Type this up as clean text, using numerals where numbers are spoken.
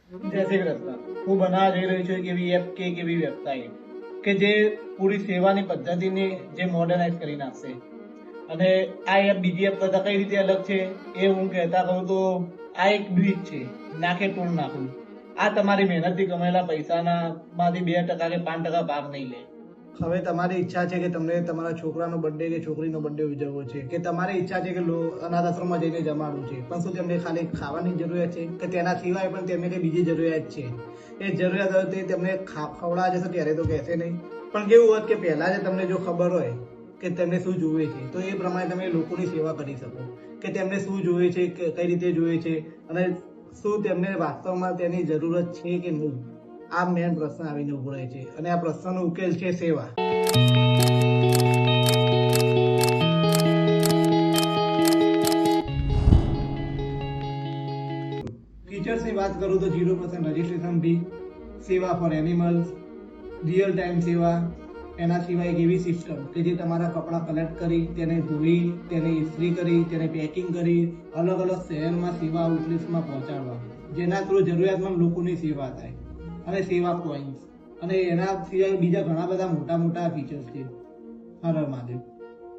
જય શ્રી કૃષ્ણ। હું બનાવવા જઈ રહ્યો છું એક એવી એપ કે એક એવી વેબસાઇટ કે જે પૂરી સેવાની પદ્ધતિને જે મોડર્નાઇઝ કરી નાખશે। અને આ એપ બીજી એપ કરતા કઈ રીતે અલગ છે એ હું કહેતા કહું તો આ એક બ્રિજ છે, નાખે ટૂલ નાખું। આ તમારી મહેનતથી કમાયેલા પૈસાના માંથી 2% કે 5% ભાગ નહીં લે। હવે તમારી ઈચ્છા છે કે તમને તમારા છોકરાનો બર્થડે કે છોકરીનો બર્થડે ઉજવવો છે, કે તમારી ઈચ્છા છે કે અનાથ આશ્રમમાં જઈને જમાડવું છે, પણ શું તેમને ખાલી ખાવાની જરૂરિયાત છે કે તેના સિવાય પણ તેમને કઈ બીજી જરૂરિયાત છે? એ જરૂરિયાત હોય તે તેમને ખવડાવવા જશો ત્યારે તો કહેશે નહીં, પણ કેવું હોત કે પહેલા જ તમને જો ખબર હોય કે તેમને શું જોઈએ છે તો એ પ્રમાણે તમે લોકોની સેવા કરી શકો કે તેમને શું જોઈએ છે, કઈ રીતે જોઈએ છે અને શું તેમને વાસ્તવમાં તેની જરૂરત છે કે નહીં। આ મેન પ્રશ્ન આવીને ઉભો રહે છે અને આ પ્રશ્નનો ઉકેલ છે સેવા। ફીચર્સની વાત કરું તો 0% રજિસ્ટ્રેશન ફી, સેવા ફોર એનિમલ્સ, રિયલ ટાઈમ સેવા, એના સિવાય એક એવી સિસ્ટમ કે જે તમારા કપડાં કલેક્ટ કરી તેને ધોઈ તેને ઇસ્ત્રી કરી તેને પેકિંગ કરી અલગ અલગ શહેરમાં સેવા આઉટલેટ્સમાં પહોંચાડવા, જેના થ્રુ જરૂરિયાતમંદ લોકોની સેવા થાય। અને સેવા પોઈન્ટ્સ અને એના સિવાય બીજા ઘણા બધા મોટા મોટા ફીચર્સ છે। હર હર મહાદેવ।